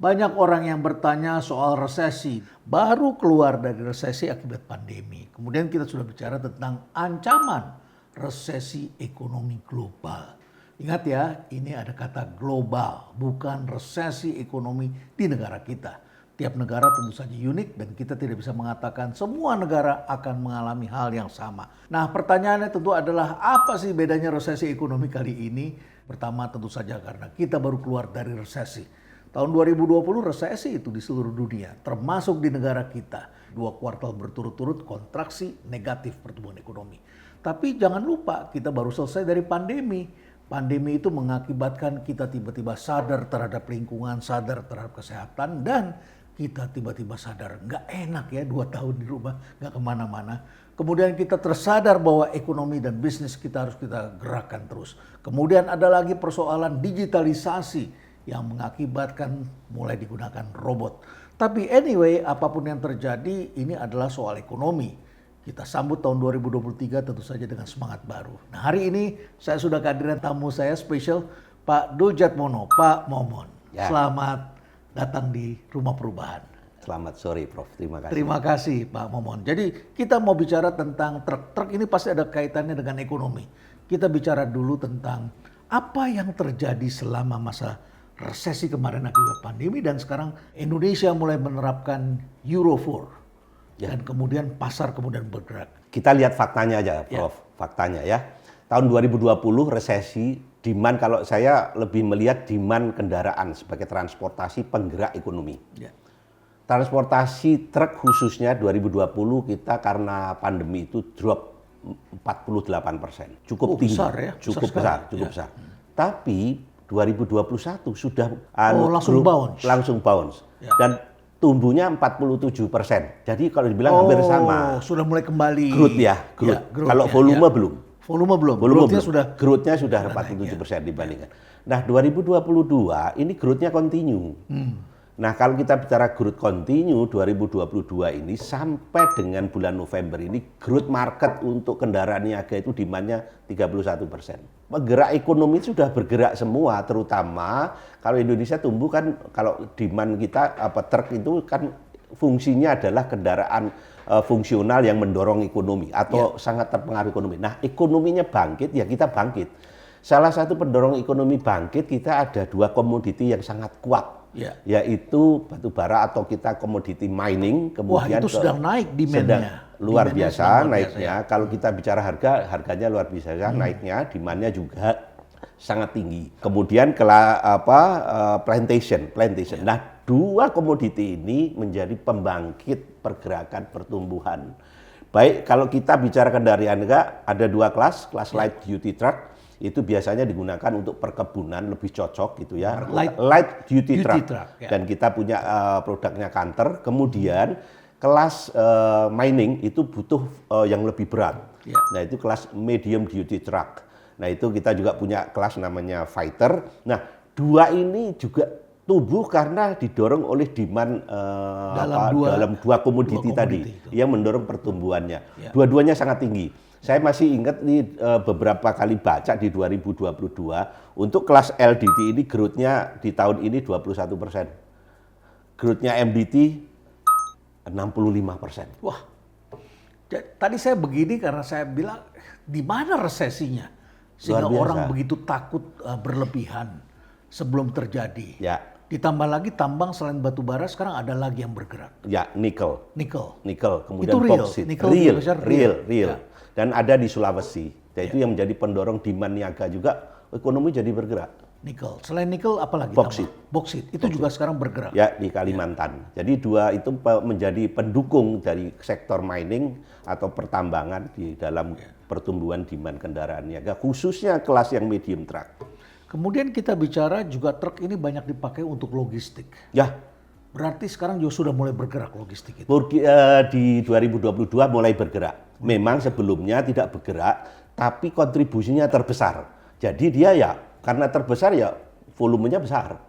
Banyak orang yang bertanya soal resesi, baru keluar dari resesi akibat pandemi. Kemudian kita sudah bicara tentang ancaman resesi ekonomi global. Ingat ya, ini ada kata global, bukan resesi ekonomi di negara kita. Tiap negara tentu saja unik dan kita tidak bisa mengatakan semua negara akan mengalami hal yang sama. Nah, pertanyaannya tentu adalah apa sih bedanya resesi ekonomi kali ini? Pertama tentu saja karena kita baru keluar dari resesi. Tahun 2020 resesi itu di seluruh dunia, termasuk di negara kita. 2 kuartal berturut-turut kontraksi negatif pertumbuhan ekonomi. Tapi jangan lupa kita baru selesai dari pandemi. Pandemi itu mengakibatkan kita tiba-tiba sadar terhadap lingkungan, sadar terhadap kesehatan, dan kita tiba-tiba sadar nggak enak ya 2 tahun di rumah, nggak kemana-mana. Kemudian kita tersadar bahwa ekonomi dan bisnis kita harus kita gerakkan terus. Kemudian ada lagi persoalan digitalisasi yang mengakibatkan mulai digunakan robot. Tapi anyway, apapun yang terjadi, ini adalah soal ekonomi. Kita sambut tahun 2023 tentu saja dengan semangat baru. Nah, hari ini saya sudah kehadiran tamu saya spesial, Pak Dujatmono, Pak Momon. Ya. Selamat datang di Rumah Perubahan. Selamat sore, Prof. Terima kasih. Terima kasih, Pak Momon. Jadi kita mau bicara tentang truk. Truk ini pasti ada kaitannya dengan ekonomi. Kita bicara dulu tentang apa yang terjadi selama masa resesi kemarin akibat pandemi dan sekarang Indonesia mulai menerapkan Euro 4. Ya. Dan kemudian pasar kemudian bergerak. Kita lihat faktanya aja, Prof. Faktanya ya. Tahun 2020 resesi, demand, kalau saya lebih melihat demand kendaraan sebagai transportasi penggerak ekonomi. Ya. Transportasi truk khususnya 2020 kita karena pandemi itu drop 48%. Cukup tinggi. Besar ya? Cukup Besar, cukup ya. besar. Tapi 2021 sudah langsung bounce. Ya. Dan tumbuhnya 47%. Jadi kalau dibilang hampir sama. Sudah mulai kembali. Growth ya, growth. Ya, growth, kalau ya, volume ya. belum. Volume belum. Growth-nya sudah 47% dibandingkan. Nah, 2022 ini growth-nya continue. Nah, kalau kita bicara growth continue 2022 ini sampai dengan bulan November ini growth market untuk kendaraan niaga itu demand-nya 31%. Penggerak ekonomi sudah bergerak semua, terutama kalau Indonesia tumbuh kan, kalau demand kita truk itu kan fungsinya adalah kendaraan fungsional yang mendorong ekonomi atau sangat terpengaruh ekonomi. Nah, ekonominya bangkit ya kita bangkit. Salah satu pendorong ekonomi bangkit kita ada 2 komoditi yang sangat kuat. Yaitu batu bara atau kita komoditi mining, kemudian itu sedang naik demand-nya. Luar biasa naiknya. Kalau kita bicara harganya luar biasa naiknya, demand-nya juga sangat tinggi. Kemudian plantation. Nah, 2 komoditi ini menjadi pembangkit pergerakan pertumbuhan. Baik, kalau kita bicara kendaraan niaga ada 2 kelas light duty truck. Itu biasanya digunakan untuk perkebunan, lebih cocok gitu ya. Light duty truck. Dan kita punya produknya Canter. Kemudian kelas mining itu butuh yang lebih berat. Nah, itu kelas medium duty truck. Nah, itu kita juga punya kelas namanya Fighter. Nah, 2 ini juga tumbuh karena didorong oleh demand dalam 2 komoditi tadi yang mendorong pertumbuhannya. Dua-duanya sangat tinggi. Saya masih ingat nih beberapa kali baca di 2022 untuk kelas LDT ini growth-nya di tahun ini 21%. Growth-nya MDT 65%. Wah, tadi saya begini karena saya bilang di mana resesinya sehingga orang begitu takut berlebihan sebelum terjadi. Ya. Ditambah lagi tambang selain batu bara sekarang ada lagi yang bergerak. Ya, nikel. Kemudian itu boksit. Real. Ya. Dan ada di Sulawesi. Itu yang menjadi pendorong demand niaga juga, ekonomi jadi bergerak. Nikel. Selain nikel apalagi? Boksit. Itu juga sekarang bergerak. Ya, di Kalimantan. Jadi 2 itu menjadi pendukung dari sektor mining atau pertambangan di dalam pertumbuhan demand kendaraan niaga, khususnya kelas yang medium truck. Kemudian kita bicara juga truk ini banyak dipakai untuk logistik. Ya. Berarti sekarang juga sudah mulai bergerak logistik itu. Di 2022 mulai bergerak. Memang sebelumnya tidak bergerak, tapi kontribusinya terbesar. Jadi dia ya karena terbesar ya volumenya besar.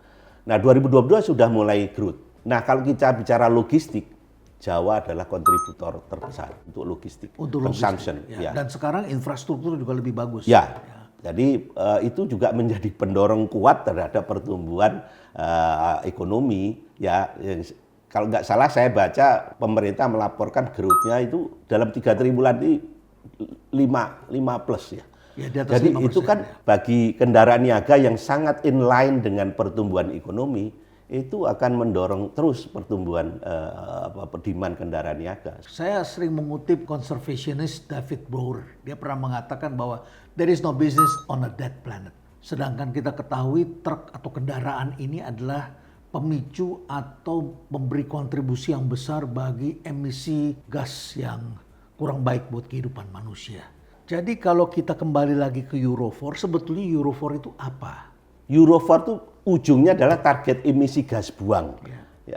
Nah, 2022 sudah mulai growth. Nah, kalau kita bicara logistik, Jawa adalah kontributor terbesar untuk logistik. Untuk consumption. logistik, ya. Dan sekarang infrastruktur juga lebih bagus. Ya. Jadi itu juga menjadi pendorong kuat terhadap pertumbuhan ekonomi ya. Kalau nggak salah saya baca pemerintah melaporkan growth-nya itu dalam 3 triwulan ini 5 plus ya. Ya, di atas Jadi 5%, itu kan bagi kendaraan niaga yang sangat inline dengan pertumbuhan ekonomi, itu akan mendorong terus pertumbuhan demand kendaraan niaga. Saya sering mengutip konservasionis David Brower. Dia pernah mengatakan bahwa there is no business on a dead planet. Sedangkan kita ketahui truk atau kendaraan ini adalah pemicu atau memberi kontribusi yang besar bagi emisi gas yang kurang baik buat kehidupan manusia. Jadi kalau kita kembali lagi ke Euro 4, sebetulnya Euro 4 itu apa? Euro 4 itu ujungnya adalah target emisi gas buang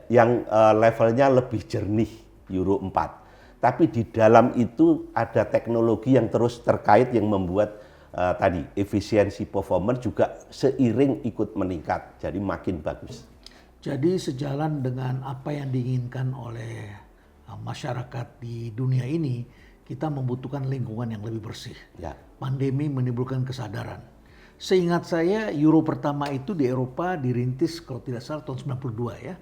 yang levelnya lebih jernih Euro 4. Tapi di dalam itu ada teknologi yang terus terkait yang membuat tadi efisiensi performance juga seiring ikut meningkat, jadi makin bagus. Jadi sejalan dengan apa yang diinginkan oleh masyarakat di dunia ini, kita membutuhkan lingkungan yang lebih bersih. Ya. Pandemi menimbulkan kesadaran. Seingat saya Euro pertama itu di Eropa dirintis kalau tidak salah tahun 92 ya.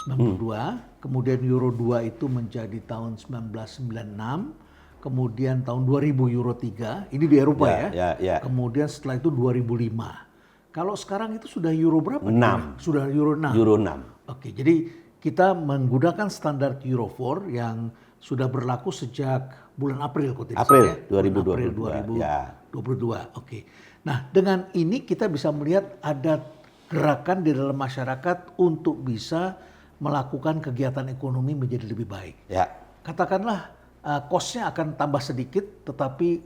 92, kemudian Euro 2 itu menjadi tahun 1996, kemudian tahun 2000 Euro 3, ini di Eropa ya. Kemudian setelah itu 2005. Kalau sekarang itu sudah Euro berapa? 6. Sudah Euro 6. Euro 6. Oke, jadi kita menggunakan standar Euro 4 yang sudah berlaku sejak bulan April kalau tidak April salah ya. 2022. Ya. 2022. Oke. Nah, dengan ini kita bisa melihat ada gerakan di dalam masyarakat untuk bisa melakukan kegiatan ekonomi menjadi lebih baik. Ya. Katakanlah cost-nya akan tambah sedikit tetapi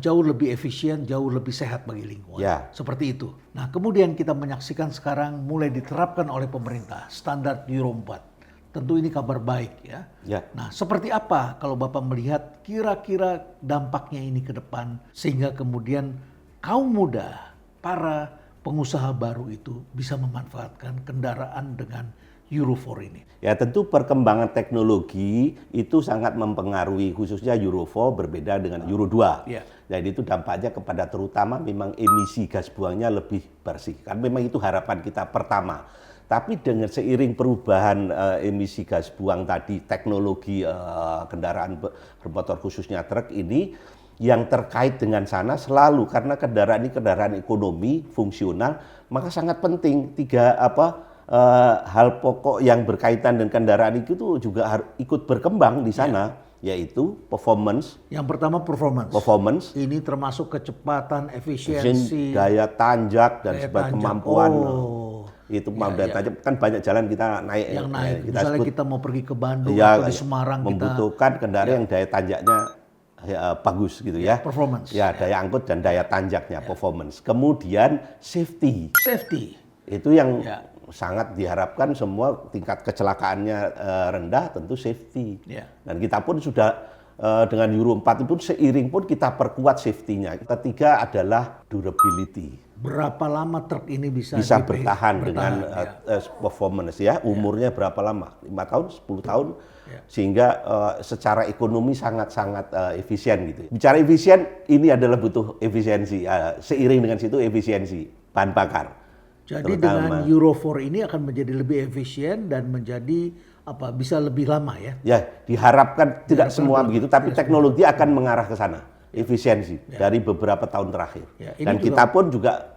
jauh lebih efisien, jauh lebih sehat bagi lingkungan. Ya. Seperti itu. Nah, kemudian kita menyaksikan sekarang mulai diterapkan oleh pemerintah standar Euro 4. Tentu ini kabar baik ya. Nah, seperti apa kalau Bapak melihat kira-kira dampaknya ini ke depan sehingga kemudian kaum muda, para pengusaha baru itu bisa memanfaatkan kendaraan dengan Euro 4 ini? Ya, tentu perkembangan teknologi itu sangat mempengaruhi, khususnya Euro 4 berbeda dengan Euro 2. Jadi itu dampaknya kepada terutama memang emisi gas buangnya lebih bersih. Kan memang itu harapan kita pertama. Tapi dengan seiring perubahan emisi gas buang tadi, teknologi kendaraan bermotor khususnya truk ini, yang terkait dengan sana selalu karena kendaraan ini kendaraan ekonomi fungsional, maka sangat penting hal pokok yang berkaitan dengan kendaraan itu juga harus ikut berkembang di sana, yaitu performance. Yang pertama performance. Ini termasuk kecepatan, efisiensi, daya tanjak dan sebagainya, kemampuan. Itu daya tanjak kan banyak jalan kita naik. Yang naik. Misalnya kita mau pergi ke Bandung atau di Semarang, membutuhkan kendaraan yang daya tanjaknya bagus gitu ya. Performance. Ya, daya angkut dan daya tanjaknya performance. Kemudian safety. Itu yang sangat diharapkan semua tingkat kecelakaannya rendah, tentu safety. Dan kita pun sudah dengan Euro 4 pun seiring pun kita perkuat safety-nya. Ketiga adalah durability. Berapa lama truk ini bisa bertahan dengan performance ya, umurnya berapa lama? 5 tahun, 10 tahun, sehingga secara ekonomi sangat-sangat efisien gitu. Bicara efisien, ini adalah butuh efisiensi, seiring dengan situ efisiensi bahan bakar. Jadi dengan Euro 4 ini akan menjadi lebih efisien dan menjadi bisa lebih lama ya? Ya, diharapkan tidak semua begitu, tapi teknologi akan mengarah ke sana. Efisiensi dari beberapa tahun terakhir, dan kita pun juga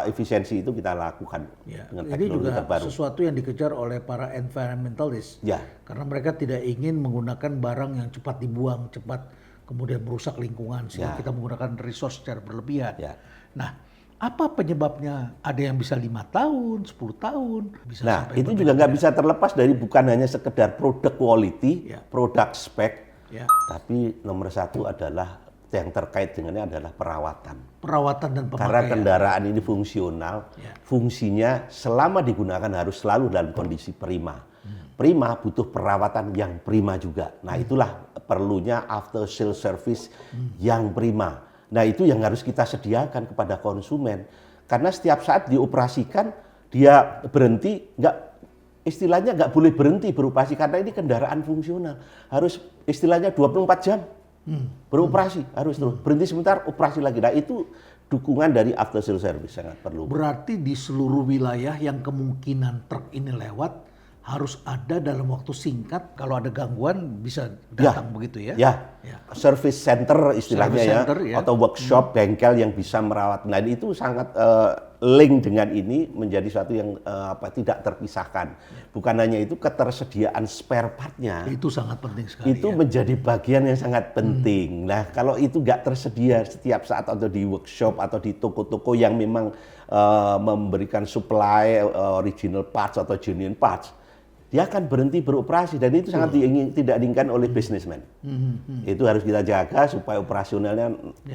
efisiensi itu kita lakukan dengan teknologi ini juga terbaru. Sesuatu yang dikejar oleh para environmentalist, karena mereka tidak ingin menggunakan barang yang cepat dibuang, cepat kemudian merusak lingkungan, sehingga kita menggunakan resource secara berlebihan. Nah, apa penyebabnya? Ada yang bisa 5 tahun, 10 tahun, bisa sampai itu juga nggak bisa terlepas dari bukan hanya sekedar produk quality, produk spek, tapi nomor satu adalah yang terkait dengannya adalah perawatan dan pemakaian. Karena kendaraan ini fungsional, fungsinya selama digunakan harus selalu dalam kondisi prima. Prima butuh perawatan yang prima juga. Nah, itulah perlunya after sales service yang prima. Nah, itu yang harus kita sediakan kepada konsumen. Karena setiap saat dioperasikan, dia berhenti, istilahnya nggak boleh berhenti beroperasi karena ini kendaraan fungsional. Harus istilahnya 24 jam Beroperasi harus terus. Berhenti sebentar, operasi lagi. Nah itu dukungan dari after sales service sangat perlu. Berarti di seluruh wilayah yang kemungkinan truk ini lewat harus ada dalam waktu singkat. Kalau ada gangguan bisa datang begitu ya? Ya, service center istilahnya Service ya, center, ya. atau workshop, bengkel yang bisa merawat. Nah itu sangat link dengan ini menjadi suatu yang tidak terpisahkan. Bukan hanya itu, ketersediaan spare part-nya Itu sangat penting sekali. itu menjadi bagian yang sangat penting. Nah kalau itu nggak tersedia setiap saat atau di workshop atau di toko-toko yang memang memberikan supply original parts atau genuine parts, dia akan berhenti beroperasi dan itu sangat tidak diinginkan oleh businessman. Itu harus kita jaga supaya operasionalnya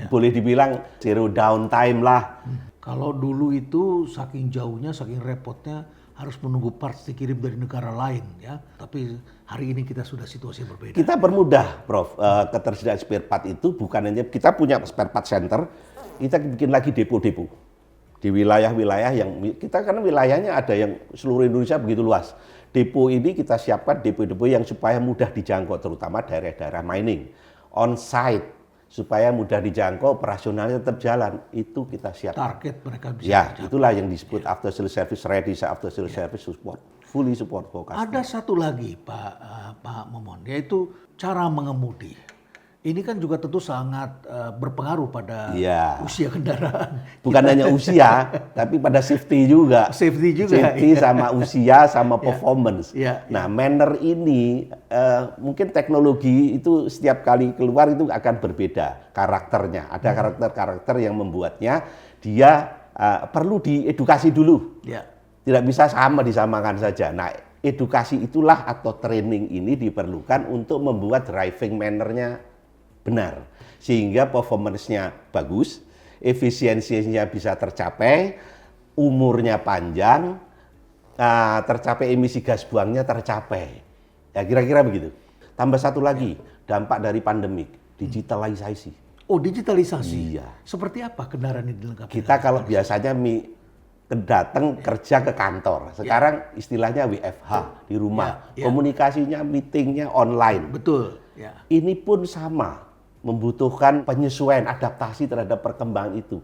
boleh dibilang zero downtime lah. Kalau dulu itu saking jauhnya, saking repotnya harus menunggu parts dikirim dari negara lain ya. Tapi hari ini kita sudah situasi yang berbeda. Kita permudah, Prof. Ketersediaan spare part itu bukan hanya kita punya spare part center, kita bikin lagi depo-depo di wilayah-wilayah yang kita, karena wilayahnya ada yang seluruh Indonesia begitu luas. Depo ini kita siapkan depo-depo yang supaya mudah dijangkau, terutama daerah-daerah mining, on site supaya mudah dijangkau, operasionalnya tetap jalan. Itu kita siapkan. Target mereka bisa. Ya, itulah yang disebut after sales service ready, after sales service support, fully support for customer. Ada satu lagi Pak Momon, yaitu cara mengemudi. Ini kan juga tentu sangat berpengaruh pada usia kendaraan. Bukan hanya usia, tapi pada safety juga. Safety juga. Safety sama usia sama performance. Ya, Nah, manner ini mungkin teknologi itu setiap kali keluar itu akan berbeda karakternya. Ada karakter-karakter yang membuatnya dia perlu diedukasi dulu. Ya. Tidak bisa disamakan saja. Nah, edukasi itulah atau training ini diperlukan untuk membuat driving manner-nya benar, sehingga performance-nya bagus, efisiensinya bisa tercapai, umurnya panjang, tercapai emisi gas buangnya tercapai. Ya kira-kira begitu. Tambah satu lagi, dampak dari pandemik, digitalisasi. Oh, digitalisasi. Iya. Seperti apa kendaraan ini dilengkapi? Kita kalau biasanya datang kerja ke kantor, sekarang istilahnya WFH di rumah, komunikasinya, meetingnya online. Betul. Ya. Ini pun sama, membutuhkan penyesuaian, adaptasi terhadap perkembangan itu.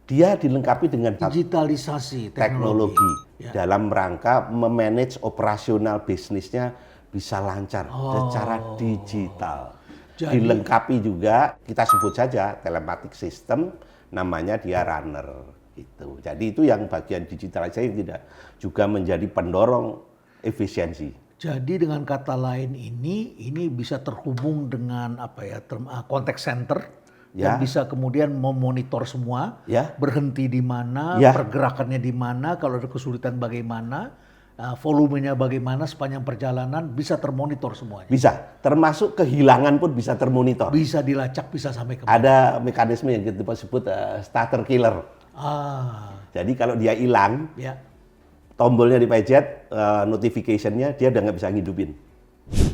Dia dilengkapi dengan digitalisasi teknologi dalam rangka memanage operasional bisnisnya bisa lancar secara digital. Jadi, dilengkapi juga, kita sebut saja telematic system, namanya dia runner. Itu. Jadi itu yang bagian digitalisasi yang tidak juga menjadi pendorong efisiensi. Jadi dengan kata lain ini bisa terhubung dengan contact center yang bisa kemudian memonitor semua, berhenti di mana, pergerakannya di mana, kalau ada kesulitan bagaimana, volumenya bagaimana sepanjang perjalanan bisa termonitor semuanya. Bisa, termasuk kehilangan pun bisa termonitor. Bisa dilacak, bisa sampai ke mana. Ada mekanisme yang kita sebut starter killer. Jadi kalau dia hilang, tombolnya dipencet, notification-nya dia udah nggak bisa ngidupin.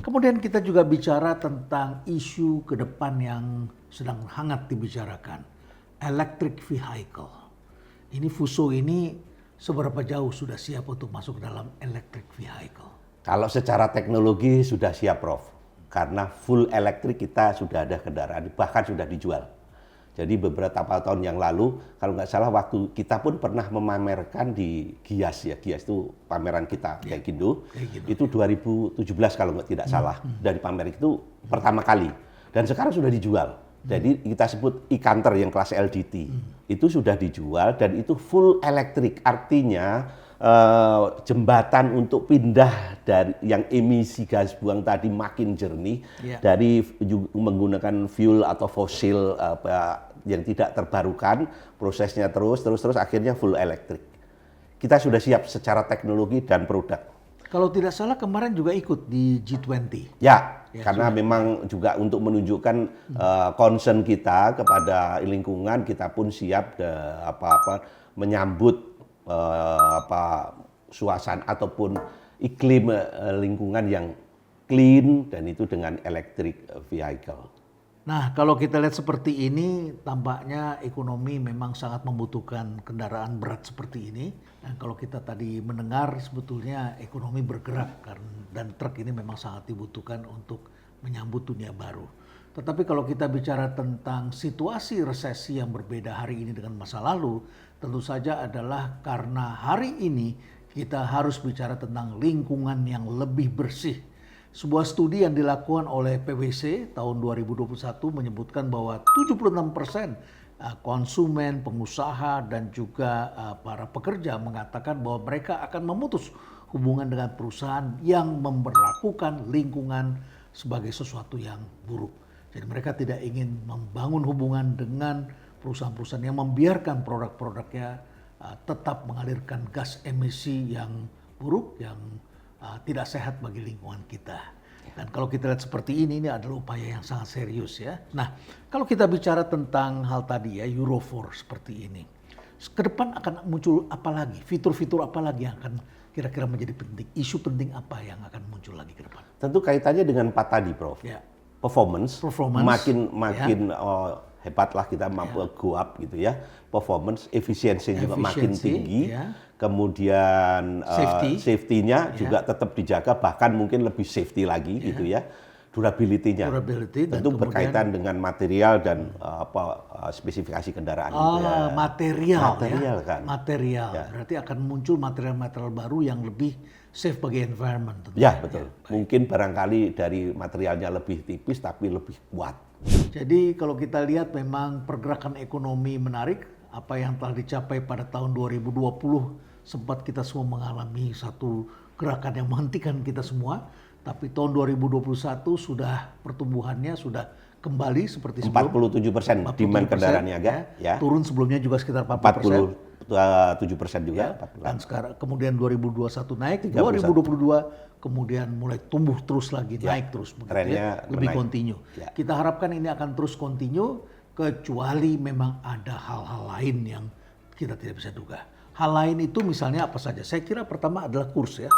Kemudian kita juga bicara tentang isu ke depan yang sedang hangat dibicarakan, electric vehicle. Ini Fuso ini seberapa jauh sudah siap untuk masuk dalam electric vehicle? Kalau secara teknologi sudah siap, Prof. Karena full elektrik kita sudah ada kendaraan, bahkan sudah dijual. Jadi beberapa tahun yang lalu, kalau nggak salah waktu kita pun pernah memamerkan di Gias ya, Gias itu pameran kita kayak gitu. Itu 2017 kalau nggak tidak salah dari pamer itu pertama kali. Dan sekarang sudah dijual. Jadi kita sebut e-Canter yang kelas LDT. Itu sudah dijual dan itu full elektrik. Artinya jembatan untuk pindah dari yang emisi gas buang tadi makin jernih dari menggunakan fuel atau fosil yang tidak terbarukan, prosesnya terus akhirnya full elektrik. Kita sudah siap secara teknologi dan produk. Kalau tidak salah kemarin juga ikut di G20. Ya karena memang juga untuk menunjukkan concern kita kepada lingkungan, kita pun siap menyambut suasana ataupun iklim lingkungan yang clean dan itu dengan electric vehicle. Nah, kalau kita lihat seperti ini, tampaknya ekonomi memang sangat membutuhkan kendaraan berat seperti ini. Dan kalau kita tadi mendengar, sebetulnya ekonomi bergerak dan truk ini memang sangat dibutuhkan untuk menyambut dunia baru. Tetapi kalau kita bicara tentang situasi resesi yang berbeda hari ini dengan masa lalu, tentu saja adalah karena hari ini kita harus bicara tentang lingkungan yang lebih bersih. Sebuah studi yang dilakukan oleh PwC tahun 2021 menyebutkan bahwa 76% konsumen, pengusaha, dan juga para pekerja mengatakan bahwa mereka akan memutus hubungan dengan perusahaan yang memperlakukan lingkungan sebagai sesuatu yang buruk. Jadi mereka tidak ingin membangun hubungan dengan perusahaan-perusahaan yang membiarkan produk-produknya tetap mengalirkan gas emisi yang buruk, yang tidak sehat bagi lingkungan kita. Dan kalau kita lihat seperti ini adalah upaya yang sangat serius ya. Nah, kalau kita bicara tentang hal tadi ya, Euro 4 seperti ini. Ke depan akan muncul apa lagi? Fitur-fitur apa lagi yang akan kira-kira menjadi penting? Isu penting apa yang akan muncul lagi ke depan? Tentu kaitannya dengan 4 tadi, Prof. Ya. Performance makin ya. Hebatlah kita mampu go up gitu ya. Performance, efisiensi juga makin tinggi. Ya. Kemudian safety-nya juga tetap dijaga, bahkan mungkin lebih safety lagi gitu ya. Durability-nya tentu berkaitan dengan material dan spesifikasi kendaraan gitu ya. Material kan. Material. Ya. Berarti akan muncul material-material baru yang lebih safe bagi environment. Ya, betul. Ya, mungkin barangkali dari materialnya lebih tipis tapi lebih kuat. Jadi kalau kita lihat memang pergerakan ekonomi menarik, apa yang telah dicapai pada tahun 2020 sempat kita semua mengalami satu gerakan yang menghentikan kita semua. Tapi tahun 2021 sudah pertumbuhannya sudah kembali seperti sebelum. 47% demand kendaraan niaga. Ya. Turun sebelumnya juga sekitar 40%. 47% juga. Ya. Dan sekarang kemudian 2021 naik, 2022 kemudian mulai tumbuh terus lagi, naik terus. Trennya lebih kontinu. Ya. Kita harapkan ini akan terus kontinu kecuali memang ada hal-hal lain yang kita tidak bisa duga. Hal lain itu misalnya apa saja? Saya kira pertama adalah kurs ya.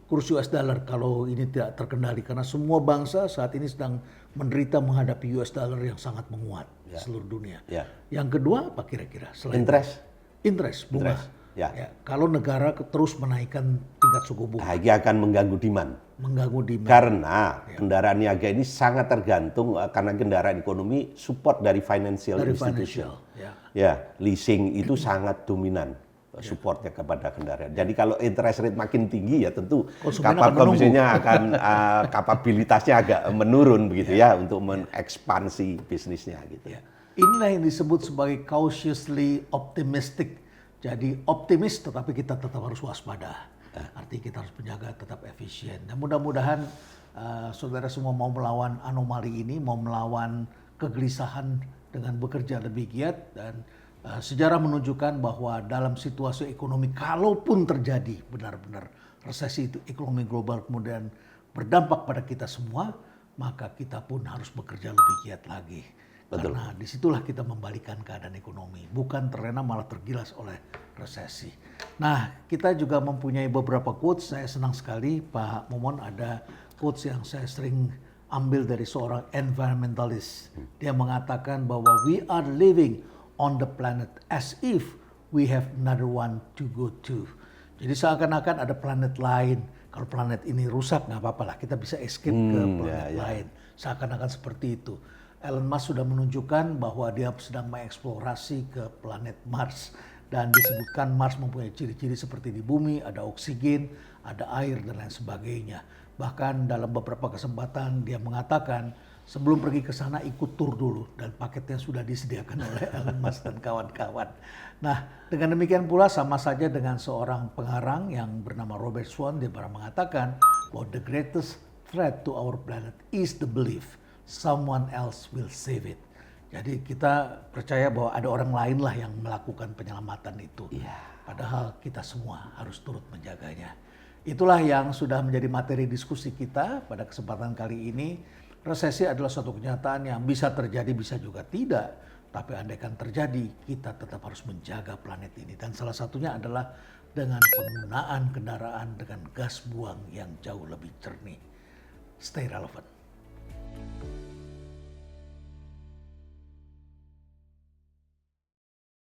Kurs US dollar kalau ini tidak terkendali karena semua bangsa saat ini sedang menderita menghadapi US dollar yang sangat menguat di seluruh dunia. Ya. Yang kedua apa kira-kira? Interest, bunga. Ya. Kalau negara terus menaikkan tingkat suku bunga. Ini akan mengganggu demand. Karena kendaraan niaga ini sangat tergantung karena kendaraan ekonomi support dari financial institution. Ya, leasing itu sangat dominan. Supportnya kepada kendaraan. Jadi kalau interest rate makin tinggi ya tentu kapabilitasnya agak menurun begitu ya untuk mengekspansi bisnisnya gitu. Ya. Inilah yang disebut sebagai cautiously optimistic. Jadi optimis tetapi kita tetap harus waspada. Artinya kita harus menjaga tetap efisien. Dan mudah-mudahan saudara semua mau melawan anomali ini, mau melawan kegelisahan dengan bekerja lebih giat dan sejarah menunjukkan bahwa dalam situasi ekonomi kalaupun terjadi benar-benar resesi itu ekonomi global kemudian berdampak pada kita semua, maka kita pun harus bekerja lebih giat lagi. Betul. Karena disitulah kita membalikan keadaan ekonomi, bukan terlena malah tergilas oleh resesi. Nah, kita juga mempunyai beberapa quotes. Saya senang sekali Pak Momon ada quotes yang saya sering ambil dari seorang environmentalist. Dia mengatakan bahwa we are living on the planet as if we have another one to go to. Jadi seakan-akan ada planet lain. Kalau planet ini rusak nggak apa-apa lah, kita bisa escape ke planet lain. Seakan-akan seperti itu. Elon Musk sudah menunjukkan bahwa dia sedang mengeksplorasi ke planet Mars. Dan disebutkan Mars mempunyai ciri-ciri seperti di bumi, ada oksigen, ada air dan lain sebagainya. Bahkan dalam beberapa kesempatan dia mengatakan sebelum pergi ke sana ikut tur dulu dan paketnya sudah disediakan oleh Elon Musk dan kawan-kawan. Nah, dengan demikian pula sama saja dengan seorang pengarang yang bernama Robert Swan, dia pernah mengatakan bahwa the greatest threat to our planet is the belief someone else will save it. Jadi kita percaya bahwa ada orang lain lah yang melakukan penyelamatan itu. Padahal kita semua harus turut menjaganya. Itulah yang sudah menjadi materi diskusi kita pada kesempatan kali ini. Resesi adalah suatu kenyataan yang bisa terjadi, bisa juga tidak. Tapi andaikan terjadi, kita tetap harus menjaga planet ini. Dan salah satunya adalah dengan penggunaan kendaraan dengan gas buang yang jauh lebih jernih. Stay relevant.